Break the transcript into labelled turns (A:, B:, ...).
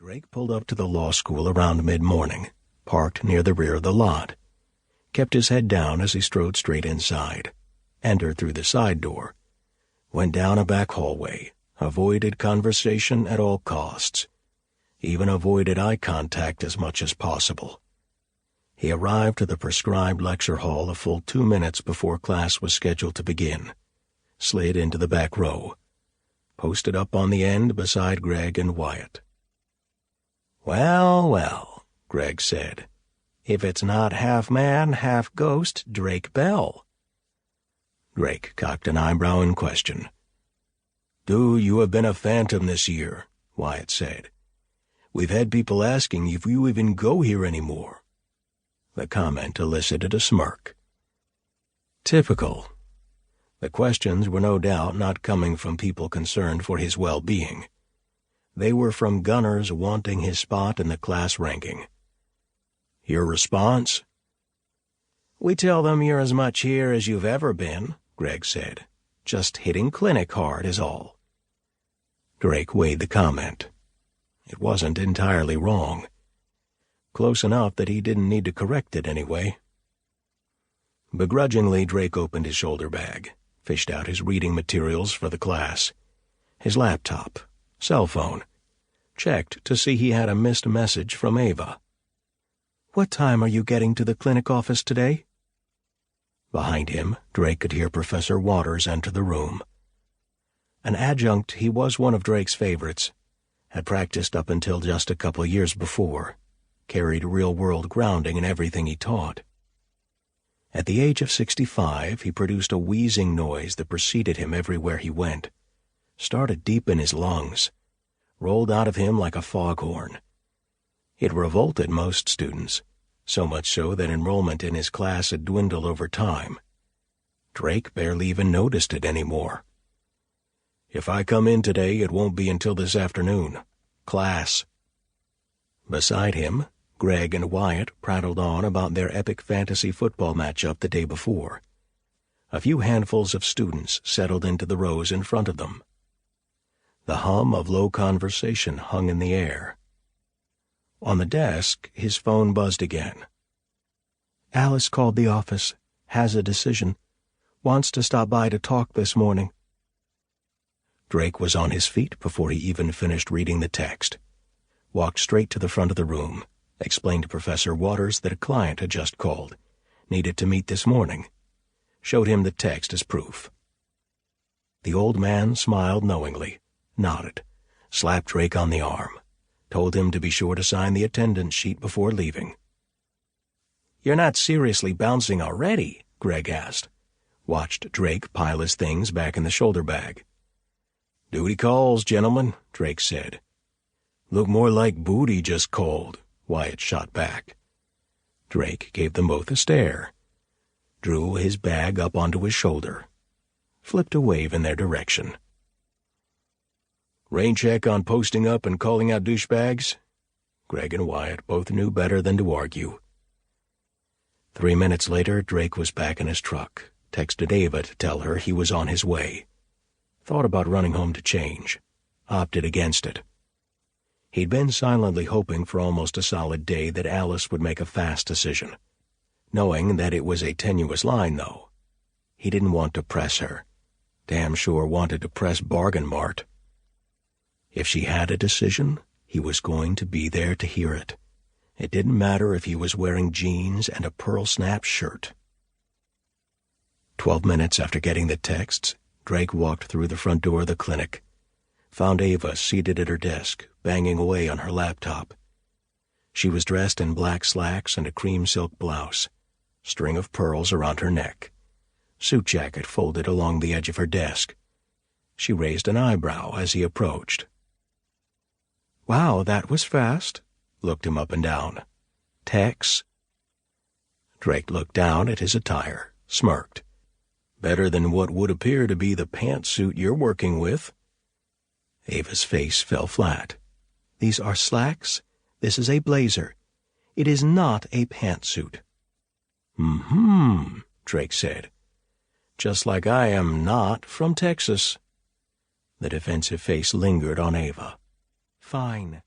A: Drake pulled up to the law school around mid-morning, parked near the rear of the lot, kept his head down as he strode straight inside, entered through the side door, went down a back hallway, avoided conversation at all costs, even avoided eye contact as much as possible. He arrived to the prescribed lecture hall a full 2 minutes before class was scheduled to begin, slid into the back row, posted up on the end beside Greg and Wyatt. "Well, well," Greg said. "If it's not half man, half ghost, Drake Bell." Drake cocked an eyebrow in question. "Do you have been a phantom this year?" Wyatt said. "We've had people asking if you even go here anymore." The comment elicited a smirk. Typical. The questions were no doubt not coming from people concerned for his well-being. They were from gunners wanting his spot in the class ranking. "Your response?" "We tell them you're as much here as you've ever been," Greg said. "Just hitting clinic hard is all." Drake weighed the comment. It wasn't entirely wrong. Close enough that he didn't need to correct it anyway. Begrudgingly, Drake opened his shoulder bag, fished out his reading materials for the class, his laptop, cell phone, checked to see he had a missed message from Ava. "What time are you getting to the clinic office today?" Behind him, Drake could hear Professor Waters enter the room. An adjunct, he was one of Drake's favorites, had practiced up until just a couple years before, carried real-world grounding in everything he taught. At the age of 65, he produced a wheezing noise that preceded him everywhere he went, started deep in his lungs, rolled out of him like a foghorn. It revolted most students, so much so that enrollment in his class had dwindled over time. Drake barely even noticed it anymore. "If I come in today, it won't be until this afternoon. Class." Beside him, Greg and Wyatt prattled on about their epic fantasy football matchup the day before. A few handfuls of students settled into the rows in front of them. The hum of low conversation hung in the air. On the desk, his phone buzzed again. "Alice called the office. Has a decision. Wants to stop by to talk this morning." Drake was on his feet before he even finished reading the text. Walked straight to the front of the room, explained to Professor Waters that a client had just called, needed to meet this morning, showed him the text as proof. The old man smiled knowingly, nodded, slapped Drake on the arm, told him to be sure to sign the attendance sheet before leaving. "You're not seriously bouncing already?" Greg asked. Watched Drake pile his things back in the shoulder bag. "Duty calls, gentlemen," Drake said. "Look more like booty just called," Wyatt shot back. Drake gave them both a stare, drew his bag up onto his shoulder, flipped a wave in their direction. "Rain check on posting up and calling out douchebags?" Greg and Wyatt both knew better than to argue. 3 minutes later, Drake was back in his truck, texted Ava to tell her he was on his way. Thought about running home to change, opted against it. He'd been silently hoping for almost a solid day that Alice would make a fast decision, knowing that it was a tenuous line, though. He didn't want to press her. Damn sure wanted to press Bargain Mart. If she had a decision, he was going to be there to hear it. It didn't matter if he was wearing jeans and a pearl-snap shirt. 12 minutes after getting the texts, Drake walked through the front door of the clinic, found Ava seated at her desk, banging away on her laptop. She was dressed in black slacks and a cream silk blouse, string of pearls around her neck, suit jacket folded along the edge of her desk. She raised an eyebrow as he approached. "Wow, that was fast," looked him up and down. "Tex?" Drake looked down at his attire, smirked. "Better than what would appear to be the pantsuit you're working with." Ava's face fell flat. "These are slacks. This is a blazer. It is not a pantsuit." Drake said. "Just like I am not from Texas." The defensive face lingered on Ava. "Fine.